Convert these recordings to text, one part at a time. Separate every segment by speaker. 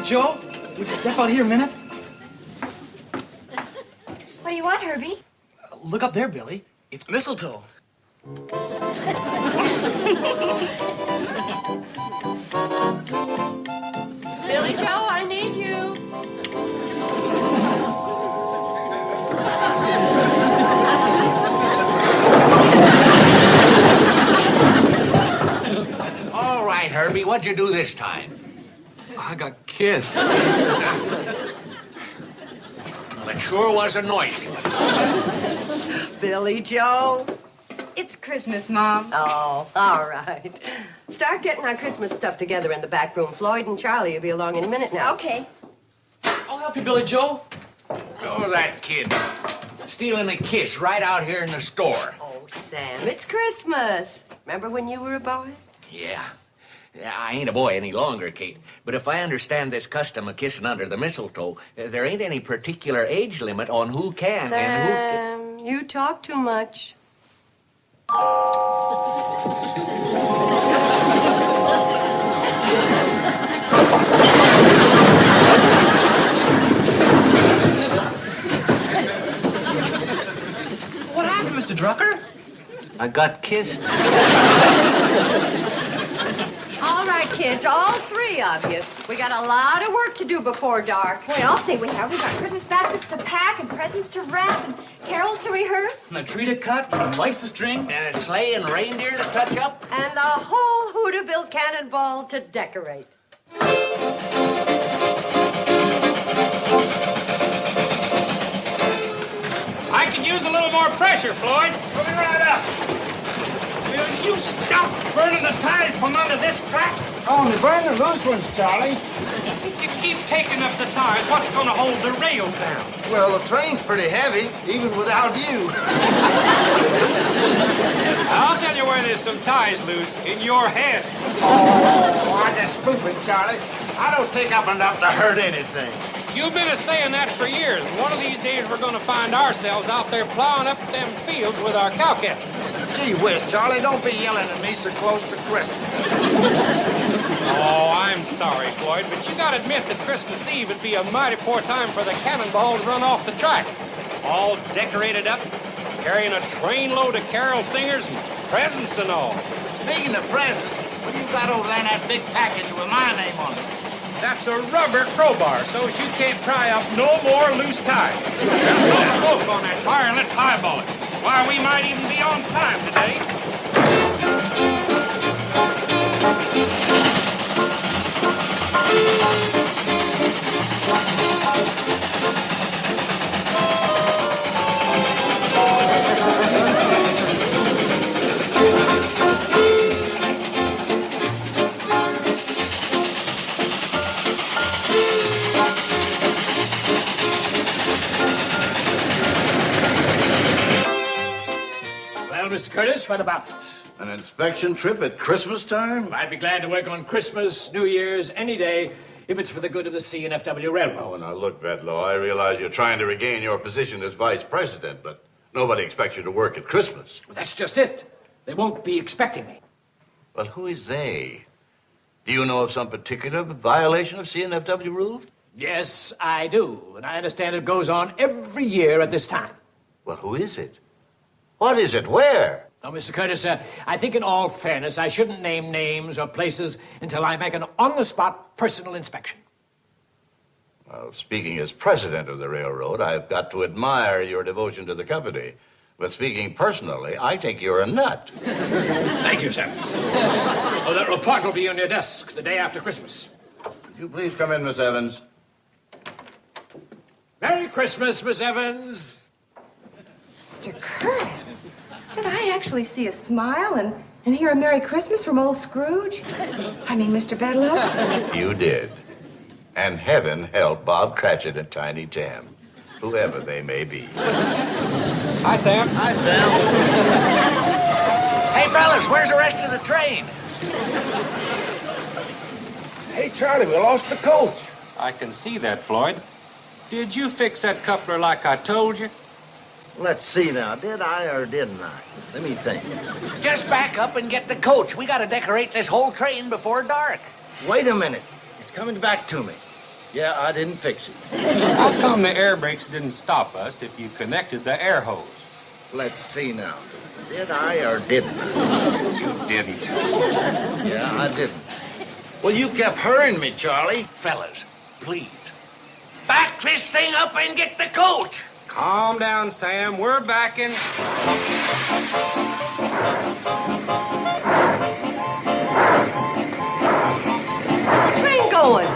Speaker 1: Joe, would you step out here a minute?
Speaker 2: What do you want, Herbie?
Speaker 1: Look up there, Billy. It's mistletoe.
Speaker 3: Billy Joe, I need you.
Speaker 4: All right, Herbie, what'd you do this time?
Speaker 1: I got kissed.
Speaker 4: Well, it sure was a noisy one.
Speaker 3: Billy Joe.
Speaker 2: It's Christmas, Mom.
Speaker 3: Oh, all right. Start getting our Christmas stuff together in the back room. Floyd and Charlie will be along in a minute now.
Speaker 2: Okay.
Speaker 1: I'll help you, Billy Joe.
Speaker 4: Oh, that kid. Stealing a kiss right out here in the store.
Speaker 3: Oh, Sam, it's Christmas. Remember when you were a boy?
Speaker 4: Yeah. I ain't a boy any longer, Kate. But if I understand this custom of kissing under the mistletoe, there ain't any particular age limit on who can and who can.
Speaker 3: Sam, you talk too much.
Speaker 1: What happened, Mr. Drucker?
Speaker 4: I got kissed.
Speaker 3: All right, kids, all three of you. We got a lot of work to do before dark.
Speaker 2: Boy, I'll say we have. We got Christmas baskets to pack and presents to wrap and carols to rehearse.
Speaker 1: And a tree to cut, and lights to string.
Speaker 4: And a sleigh and reindeer to touch up.
Speaker 3: And the whole Hooterville Cannonball to decorate.
Speaker 5: I could use a little more pressure, Floyd. Coming right up. Will you stop burning the tires from under this track?
Speaker 6: Only burn the loose ones, Charlie.
Speaker 5: If you keep taking up the tires, what's going to hold the rails down?
Speaker 6: Well, the train's pretty heavy, even without you.
Speaker 5: I'll tell you where there's some tires loose. In your head.
Speaker 6: Oh, I just spoofing, Charlie. I don't think I'm enough to hurt anything.
Speaker 5: You've been saying that for years. One of these days, we're going to find ourselves out there plowing up them fields with our cow catcher.
Speaker 6: Gee whiz, Charlie, don't be yelling at me so close to Christmas.
Speaker 5: Oh, I'm sorry, Floyd, but you got to admit that Christmas Eve would be a mighty poor time for the cannonball to run off the track. All decorated up, carrying a trainload of carol singers and presents and all.
Speaker 6: Speaking of presents, what do you got over there in that big package with my name on it?
Speaker 5: That's a rubber crowbar, so as you can't pry up no more loose ties. No smoke on that fire, and let's highball it. Why, we might even be on time today.
Speaker 7: Mr. Curtis, what about it?
Speaker 8: An inspection trip at Christmas time?
Speaker 7: I'd be glad to work on Christmas, New Year's, any day, if it's for the good of the C&FW Railroad.
Speaker 8: Oh, now look, Bedloe, I realize you're trying to regain your position as vice president, but nobody expects you to work at Christmas.
Speaker 7: Well, that's just it. They won't be expecting me.
Speaker 8: Well, who is they? Do you know of some particular violation of C&FW rules?
Speaker 7: Yes, I do. And I understand it goes on every year at this time.
Speaker 8: Well, who is it? What is it? Where?
Speaker 7: Oh, Mr. Curtis, I think in all fairness, I shouldn't name names or places until I make an on-the-spot personal inspection.
Speaker 8: Well, speaking as president of the railroad, I've got to admire your devotion to the company. But speaking personally, I think you're a nut.
Speaker 7: Thank you, sir. Oh, that report will be on your desk the day after Christmas.
Speaker 8: Would you please come in, Miss Evans?
Speaker 7: Merry Christmas, Miss Evans.
Speaker 9: Mr. Curtis, did I actually see a smile and hear a Merry Christmas from old Scrooge? I mean, Mr. Bedloe?
Speaker 8: You did. And heaven help Bob Cratchit and Tiny Tim, whoever they may be.
Speaker 5: Hi, Sam.
Speaker 6: Hi, Sam.
Speaker 4: Hey, fellas, where's the rest of the train?
Speaker 6: Hey, Charlie, we lost the coach.
Speaker 5: I can see that, Floyd. Did you fix that coupler like I told you?
Speaker 6: Let's see now, did I or didn't I? Let me think.
Speaker 4: Just back up and get the coach. We got to decorate this whole train before dark.
Speaker 6: Wait a minute. It's coming back to me. Yeah, I didn't fix it.
Speaker 5: How come the air brakes didn't stop us if you connected the air hose?
Speaker 6: Let's see now. Did I or didn't I?
Speaker 5: You didn't.
Speaker 6: Yeah, I didn't. Well, you kept hurrying me, Charlie.
Speaker 4: Fellas, please, back this thing up and get the coat.
Speaker 5: Calm down, Sam. We're backing.
Speaker 3: Where's the train going?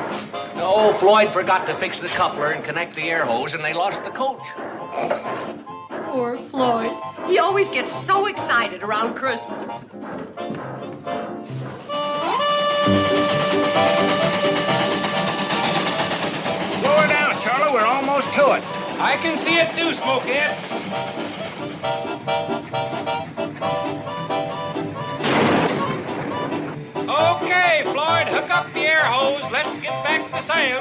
Speaker 4: No, Floyd forgot to fix the coupler and connect the air hose, and they lost the coach.
Speaker 3: Poor Floyd. He always gets so excited around Christmas.
Speaker 6: Slow her down, Charlie. We're almost to it.
Speaker 5: I can see it too, Smokehead. Okay, Floyd, hook up the air hose. Let's get back to Sam.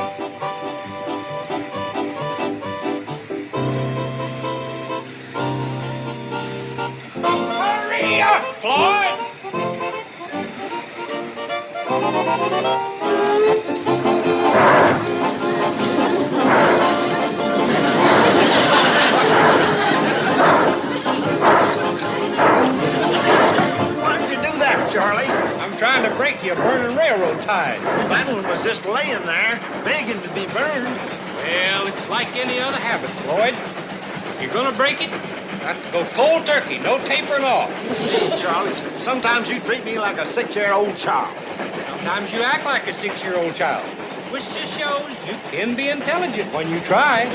Speaker 5: Hurry up, Floyd!
Speaker 6: Why'd you do that, Charlie?
Speaker 5: I'm trying to break your burning railroad tie.
Speaker 6: That one was just laying there, begging to be burned.
Speaker 5: Well, it's like any other habit, Floyd. If you're gonna break it, got to go cold turkey, no tapering off.
Speaker 6: Gee, Charlie, sometimes you treat me like a 6-year-old child.
Speaker 5: Sometimes you act like a 6-year-old child, which just shows you can be intelligent when you try.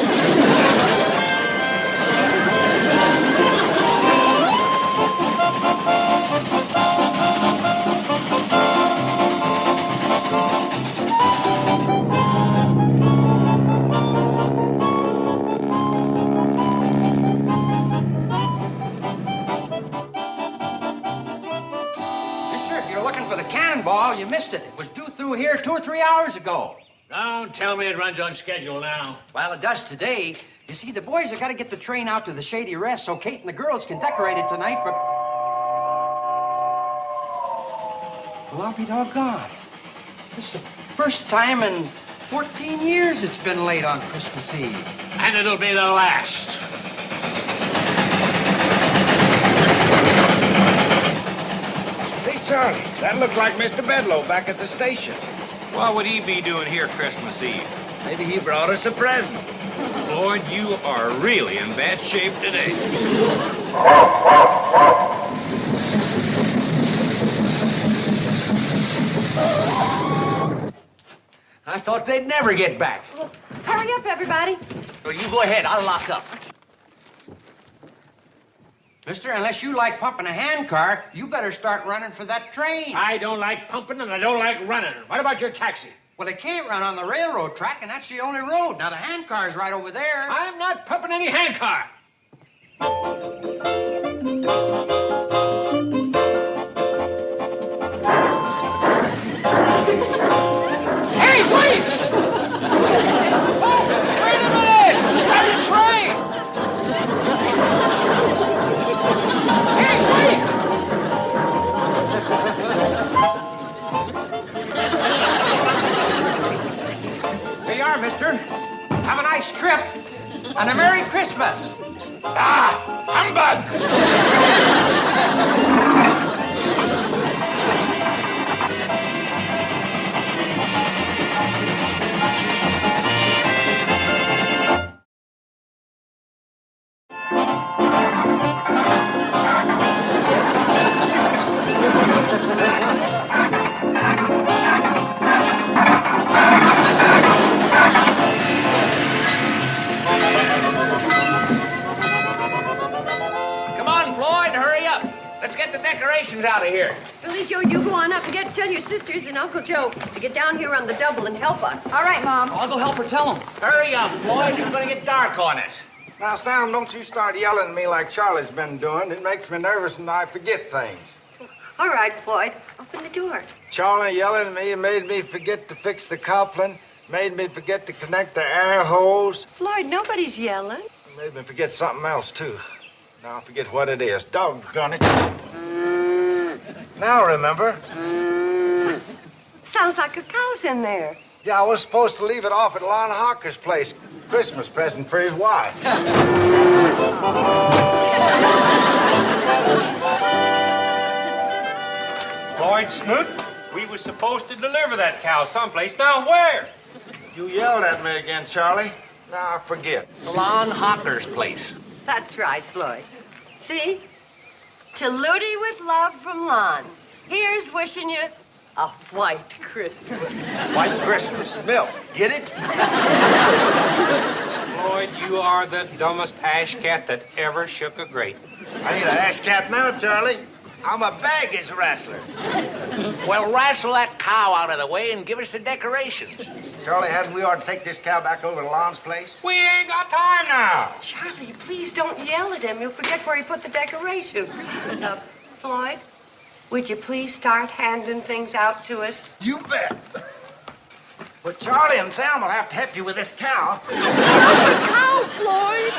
Speaker 10: Mister, if you're looking for the cannonball, you missed it. It was due through here 2 or 3 hours ago.
Speaker 7: Don't tell me it runs on schedule now.
Speaker 10: Well, it does today. You see, the boys have got to get the train out to the Shady Rest so Kate and the girls can decorate it tonight for... Well, I'll be doggone. This is the first time in 14 years it's been late on Christmas Eve.
Speaker 7: And it'll be the last.
Speaker 6: Hey, Charlie, that looks like Mr. Bedloe back at the station.
Speaker 5: What would he be doing here Christmas Eve?
Speaker 6: Maybe he brought us a present.
Speaker 5: Floyd, you are really in bad shape today.
Speaker 4: I thought they'd never get back.
Speaker 2: Well, hurry up, everybody.
Speaker 4: Well, you go ahead. I'll lock up.
Speaker 10: Mister, unless you like pumping a handcar, you better start running for that train.
Speaker 7: I don't like pumping and I don't like running. What about your taxi?
Speaker 10: Well, it can't run on the railroad track, and that's the only road. Now, the handcar's right over there.
Speaker 7: I'm not pumping any handcar. Hey, wait! Oh, wait a minute! Stop the train! Hey, wait!
Speaker 10: Here you are, mister. Have a nice trip. And a Merry Christmas.
Speaker 6: Ah, humbug!
Speaker 4: Come on, Floyd, hurry up. Let's get the decorations out of here.
Speaker 3: Billy Joe, you go on up and tell your sisters and Uncle Joe to get down here on the double and help us.
Speaker 2: All right, Mom.
Speaker 10: I'll go help her tell them.
Speaker 4: Hurry up, Floyd. It's going to get dark on us.
Speaker 6: Now, Sam, don't you start yelling at me like Charlie's been doing. It makes me nervous and I forget things.
Speaker 3: All right, Floyd, open the door.
Speaker 6: Charlie yelling at me made me forget to fix the coupling, made me forget to connect the air hose,
Speaker 3: Floyd, nobody's yelling.
Speaker 6: made me forget something else, too. Now I forget what it is. Doggone it. Now remember.
Speaker 3: Sounds like a cow's in there.
Speaker 6: Yeah, I was supposed to leave it off at Lon Hawker's place. Christmas present for his wife.
Speaker 5: Floyd Snoot, we were supposed to deliver that cow someplace. Now where?
Speaker 6: You yelled at me again, Charlie. Now I forget.
Speaker 4: Lon Hawker's place.
Speaker 3: That's right, Floyd. See? To Ludi with love from Lon. Here's wishing you a white Christmas.
Speaker 6: White Christmas. Milk. Get it?
Speaker 5: Floyd, you are the dumbest ash cat that ever shook a grate.
Speaker 6: I ain't an ass cat now, Charlie. I'm a baggage wrestler.
Speaker 4: Well, wrestle that cow out of the way and give us the decorations.
Speaker 6: Charlie, hadn't we ought to take this cow back over to Lon's place?
Speaker 5: We ain't got time now.
Speaker 3: Charlie, please don't yell at him. You'll forget where he put the decorations. Floyd, would you please start handing things out to us?
Speaker 6: You bet. But Charlie and Sam will have to help you with this cow.
Speaker 3: Cow, Floyd!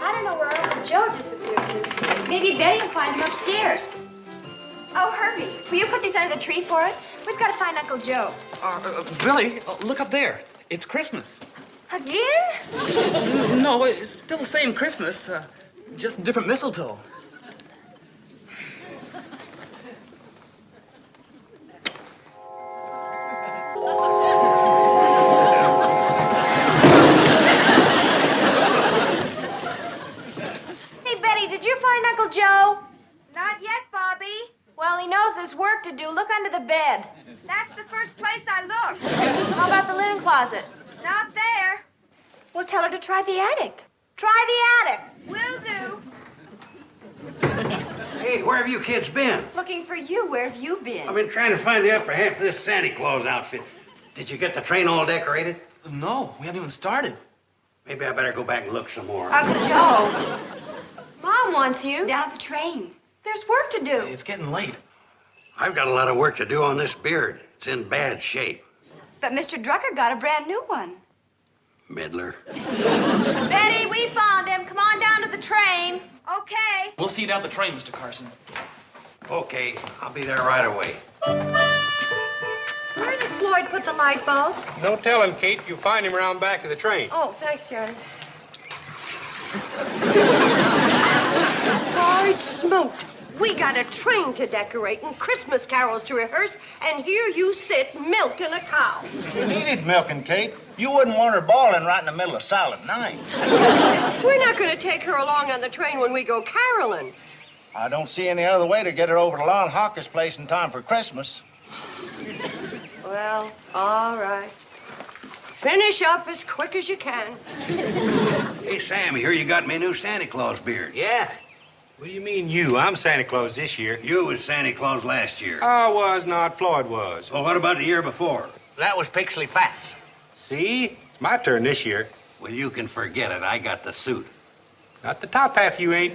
Speaker 2: I don't know where Uncle Joe disappeared to. Maybe Betty will find him upstairs. Oh, Herbie, will you put these under the tree for us? We've got to find Uncle Joe.
Speaker 1: Billy, look up there. It's Christmas.
Speaker 2: Again?
Speaker 1: No, it's still the same Christmas, just different mistletoe.
Speaker 2: Hey, Betty, did you find Uncle Joe? Not yet, Bobby. Well, he knows there's work to do. Look under the bed. That's the first place I looked. How about the linen closet? Not there. Well, tell her to try the attic. Try the attic. Will do.
Speaker 10: Hey, where have you kids been?
Speaker 3: Looking for you. Where have you been?
Speaker 10: I've been trying to find the upper half of this Santa Claus outfit. Did you get the train all decorated?
Speaker 1: No, we haven't even started.
Speaker 10: Maybe I better go back and look some more.
Speaker 2: Uncle Joe. Mom wants you.
Speaker 3: Down at the train.
Speaker 2: There's work to do.
Speaker 1: It's getting late.
Speaker 10: I've got a lot of work to do on this beard. It's in bad shape.
Speaker 2: But Mr. Drucker got a brand new one.
Speaker 10: Meddler.
Speaker 2: Betty, we found him. Come on down to the train. Okay.
Speaker 1: We'll see you down at the train, Mr. Carson.
Speaker 10: Okay, I'll be there right away.
Speaker 3: Where did Floyd put the light bulbs?
Speaker 5: No telling, Kate. You'll find him around back of the train.
Speaker 3: Oh, thanks, Charlie. Floyd smoked. We got a train to decorate and Christmas carols to rehearse, and here you sit milking a cow.
Speaker 6: She needed milking, Kate. You wouldn't want her bawling right in the middle of Silent Night.
Speaker 3: We're not going to take her along on the train when we go caroling.
Speaker 6: I don't see any other way to get her over to Lon Hawker's place in time for Christmas.
Speaker 3: Well, all right. Finish up as quick as you can.
Speaker 10: Hey, Sam, here you got me a new Santa Claus beard.
Speaker 4: Yeah.
Speaker 5: What do you mean you? I'm Santa Claus this year.
Speaker 10: You was Santa Claus last year.
Speaker 5: I was not. Floyd was.
Speaker 10: Well, what about the year before?
Speaker 4: That was Pixley Fats.
Speaker 5: See? It's my turn this year.
Speaker 10: Well, you can forget it. I got the suit.
Speaker 5: Not the top half, you ain't.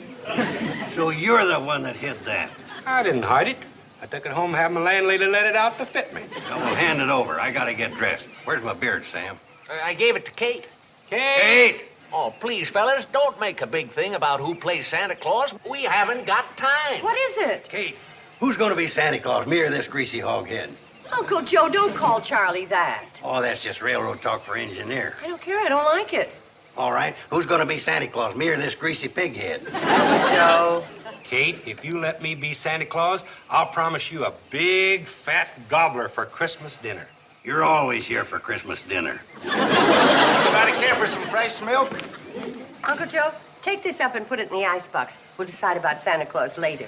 Speaker 10: So you're the one that hid that.
Speaker 5: I didn't hide it. I took it home, had my landlady let it out to fit me.
Speaker 10: Now, well, hand it over. I gotta get dressed. Where's my beard, Sam?
Speaker 4: I gave it to Kate.
Speaker 5: Kate!
Speaker 4: Oh, please, fellas, don't make a big thing about who plays Santa Claus. We haven't got time.
Speaker 3: What is it?
Speaker 10: Kate, who's gonna be Santa Claus, me or this greasy hoghead?
Speaker 3: Uncle Joe, don't call Charlie that.
Speaker 10: Oh, that's just railroad talk for engineer.
Speaker 3: I don't care. I don't like it.
Speaker 10: All right, who's gonna be Santa Claus, me or this greasy pighead?
Speaker 3: Joe.
Speaker 5: Kate, if you let me be Santa Claus, I'll promise you a big, fat gobbler for Christmas dinner.
Speaker 10: You're always here for Christmas dinner.
Speaker 6: Anybody care for some fresh milk?
Speaker 3: Uncle Joe, take this up and put it in the icebox. We'll decide about Santa Claus later.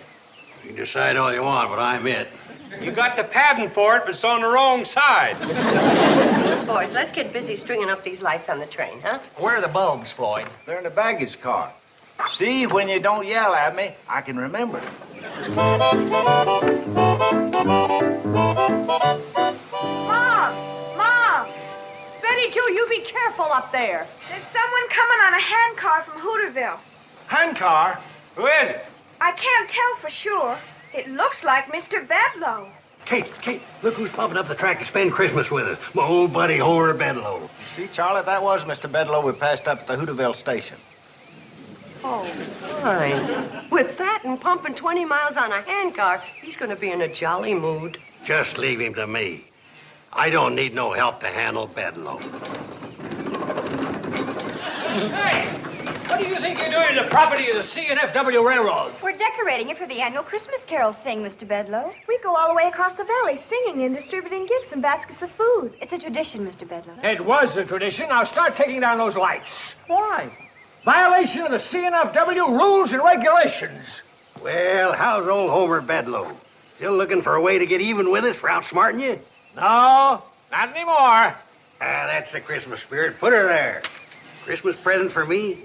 Speaker 10: You can decide all you want, but I'm it.
Speaker 5: You got the padding for it, but it's on the wrong side.
Speaker 3: Boys, let's get busy stringing up these lights on the train, huh?
Speaker 4: Where are the bulbs, Floyd?
Speaker 6: They're in the baggage car. See, when you don't yell at me, I can remember.
Speaker 2: Mom!
Speaker 3: Betty Joe, you be careful up there.
Speaker 2: There's someone coming on a handcar from Hooterville.
Speaker 6: Handcar?
Speaker 5: Who is it?
Speaker 2: I can't tell for sure. It looks like Mr. Bedloe.
Speaker 11: Kate, look who's popping up the track to spend Christmas with us. My old buddy, Homer Bedloe.
Speaker 6: See, Charlie, that was Mr. Bedloe we passed up at the Hooterville station.
Speaker 3: Oh, fine. With that and pumping 20 miles on a handcar, he's going to be in a jolly mood.
Speaker 11: Just leave him to me. I don't need no help to handle Bedloe.
Speaker 7: Hey, what do you think you're doing to the property of the C&FW Railroad?
Speaker 2: We're decorating it for the annual Christmas carol sing, Mr. Bedloe. We go all the way across the valley singing and distributing gifts and baskets of food. It's a tradition, Mr. Bedloe.
Speaker 7: It was a tradition. Now start taking down those lights. Why? Violation of the C&FW rules and regulations.
Speaker 11: Well, how's old Homer Bedloe? Still looking for a way to get even with us for outsmarting you?
Speaker 7: No, not anymore.
Speaker 11: That's the Christmas spirit. Put her there. Christmas present for me?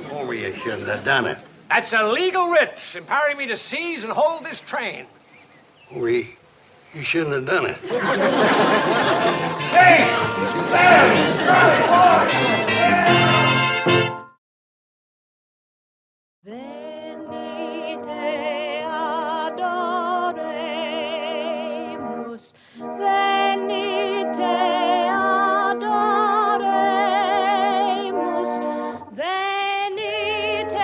Speaker 11: Homer, you shouldn't have done it.
Speaker 7: That's a legal writ empowering me to seize and hold this train.
Speaker 11: Homer, you shouldn't have done it.
Speaker 7: Hey! Sam!
Speaker 2: Venite adoremus, venite adoremus, venite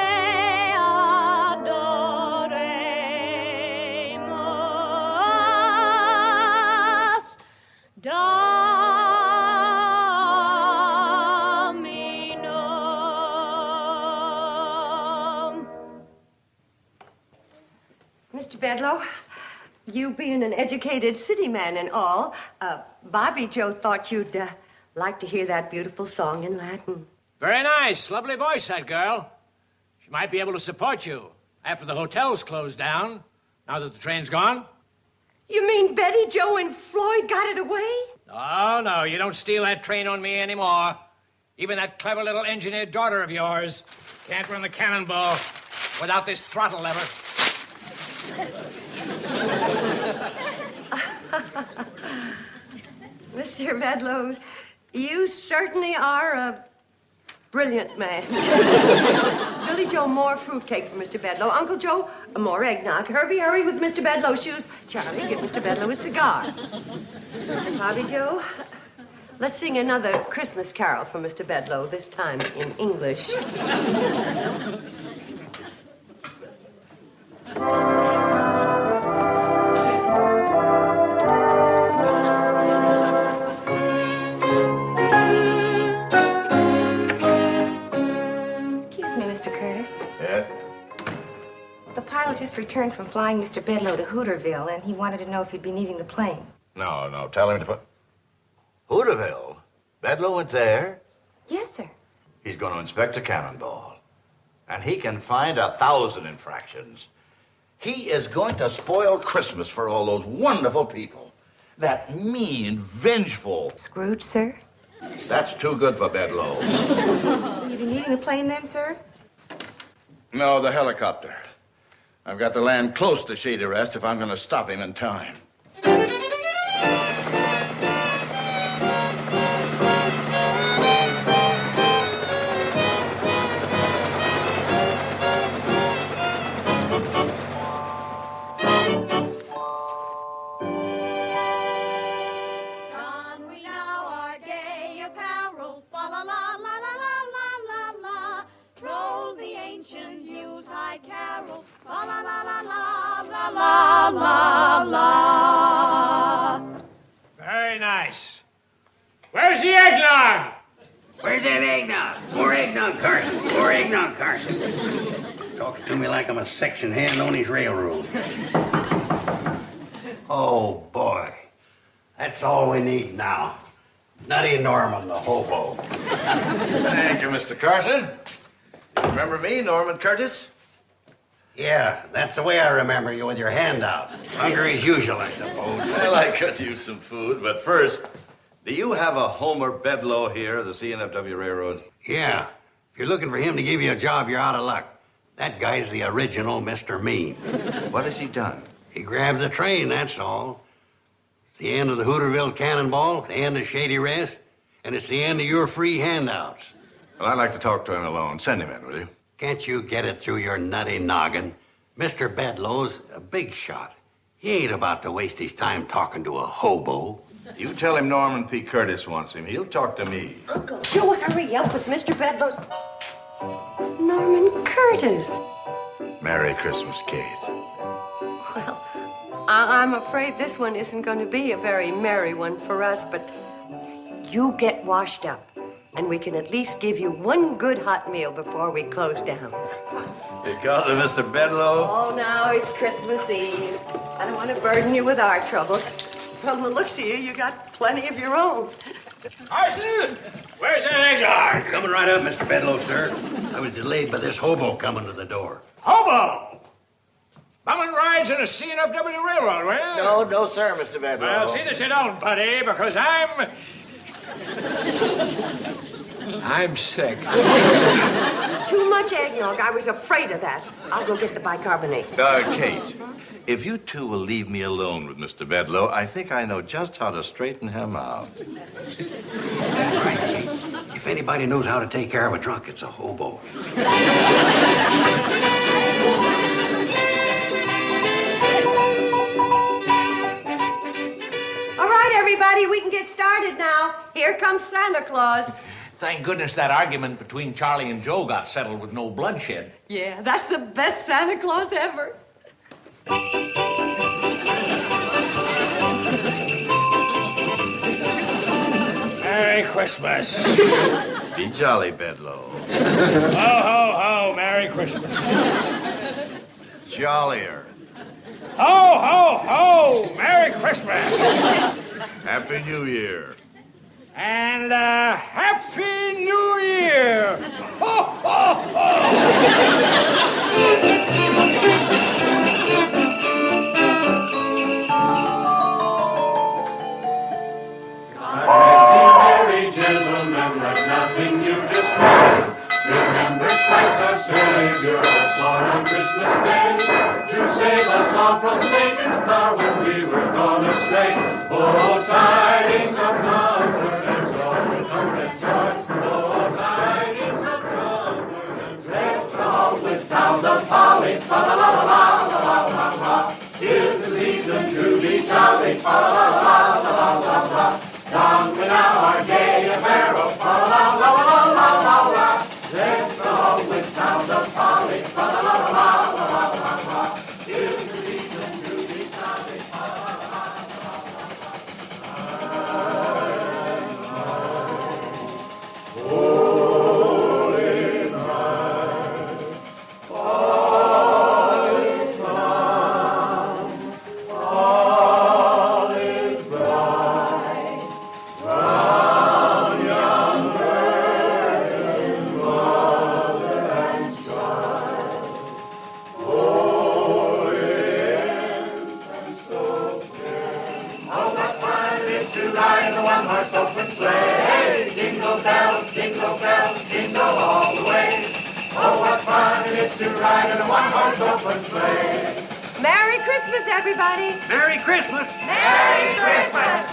Speaker 2: adoremus, Dominum.
Speaker 3: Mr. Bedloe, you being an educated city man and all, Bobby Joe thought you'd like to hear that beautiful song in Latin.
Speaker 7: Very nice. Lovely voice, that girl. She might be able to support you after the hotel's closed down, now that the train's gone.
Speaker 3: You mean Betty Joe and Floyd got it away?
Speaker 7: Oh, no, you don't steal that train on me anymore. Even that clever little engineer daughter of yours can't run the cannonball without this throttle lever.
Speaker 3: Mr. Bedloe, you certainly are a brilliant man. Billy Joe, more fruitcake for Mr. Bedloe. Uncle Joe, more eggnog. Herbie, hurry with Mr. Bedloe's shoes. Charlie, give Mr. Bedloe a cigar. Bobby Joe, let's sing another Christmas carol for Mr. Bedloe, this time in English.
Speaker 9: Excuse me, Mr. Curtis.
Speaker 8: Yes?
Speaker 9: The pilot just returned from flying Mr. Bedloe to Hooterville, and he wanted to know if you'd be needing the plane.
Speaker 8: No, tell him to put... Hooterville? Bedloe went there?
Speaker 9: Yes, sir.
Speaker 8: He's going to inspect a cannonball. And he can find 1,000 infractions. He is going to spoil Christmas for all those wonderful people. That mean, vengeful...
Speaker 9: Scrooge, sir?
Speaker 8: That's too good for Bedloe.
Speaker 9: Will you be needing the plane then, sir?
Speaker 8: No, the helicopter. I've got to land close to Shady Rest if I'm going to stop him in time.
Speaker 2: Don we now our gay apparel, fa la la la la la la la la. Roll the ancient Yuletide carol, fa la la la la la la la la.
Speaker 7: Very nice. Where's the eggnog?
Speaker 11: Where's that eggnog? More eggnog, Carson. More eggnog, Carson. Talks to me like I'm a section hand on his railroad. Oh, boy. That's all we need now. Nutty Norman, the hobo.
Speaker 8: Thank you, Mr. Carson. Remember me, Norman Curtis?
Speaker 11: Yeah, that's the way I remember you with your hand out. Hungry as usual, I suppose.
Speaker 8: Well, I could use some food, but first, do you have a Homer Bedloe here at the C&FW Railroad?
Speaker 11: Yeah. If you're looking for him to give you a job, you're out of luck. That guy's the original Mr. Mean.
Speaker 8: What has he done?
Speaker 11: He grabbed the train, that's all. It's the end of the Hooterville Cannonball, the end of Shady Rest, and it's the end of your free handouts.
Speaker 8: Well, I'd like to talk to him alone. Send him in, will you?
Speaker 11: Can't you get it through your nutty noggin? Mr. Bedloe's a big shot. He ain't about to waste his time talking to a hobo.
Speaker 8: You tell him Norman P. Curtis wants him. He'll talk to me.
Speaker 3: Uncle Joe, hurry up with Mr. Bedloe's... Norman Curtis.
Speaker 8: Merry Christmas, Kate.
Speaker 3: Well, I'm afraid this one isn't going to be a very merry one for us, but you get washed up, and we can at least give you one good hot meal before we close down.
Speaker 8: Because of Mr. Bedloe?
Speaker 3: Oh, now it's Christmas Eve. I don't want to burden you with our troubles. From the looks of you, you got plenty of your own.
Speaker 7: Carson, where's that eggnog?
Speaker 11: Coming right up, Mr. Bedloe, sir. I was delayed by this hobo coming to the door.
Speaker 7: Hobo! Bumming rides in a C&FW railroad, well?
Speaker 4: No, sir, Mr. Bedloe.
Speaker 7: Well, see that you don't, buddy, because I'm sick.
Speaker 3: Too much eggnog. I was afraid of that. I'll go get the bicarbonate.
Speaker 8: Kate, if you two will leave me alone with Mr. Bedloe, I think I know just how to straighten him out.
Speaker 11: That's right, Kate. If anybody knows how to take care of a drunk, it's a hobo.
Speaker 3: All right, everybody, we can get started now. Here comes Santa Claus.
Speaker 4: Thank goodness that argument between Charlie and Joe got settled with no bloodshed.
Speaker 3: Yeah, that's the best Santa Claus ever.
Speaker 7: Merry Christmas.
Speaker 8: Be jolly, Bedloe.
Speaker 7: Ho, ho, ho, Merry Christmas.
Speaker 8: Jollier.
Speaker 7: Ho, ho, ho, Merry Christmas.
Speaker 8: Happy New Year.
Speaker 7: And Happy New Year. Ho, ho, ho.
Speaker 12: Merry gentlemen, let nothing you dismay. Remember Christ our Savior was born on Christmas Day to save us all from Satan's power when we were gone astray. Oh, tidings of comfort and joy, comfort and joy. Oh, tidings of comfort and joy. Deck the halls with boughs of holly, fa la la la la la la la. 'Tis the season to be jolly, fa la la la la la la. Don we now our gay apparel, fa la la la la la la. Deck the halls with boughs of holly, fa la la la la la la la. 'Tis the season to be jolly, fa la la la la la. Holy night, all is calm, all is bright. Round yon virgin mother and child, holy infant so fair. Oh, what fun it is to ride in a one-horse open sleigh! Jingle bells, jingle all the way. Oh, what fun it is to ride in a one-horse open sleigh!
Speaker 3: Merry Christmas, everybody.
Speaker 11: Merry Christmas!
Speaker 2: Merry Christmas.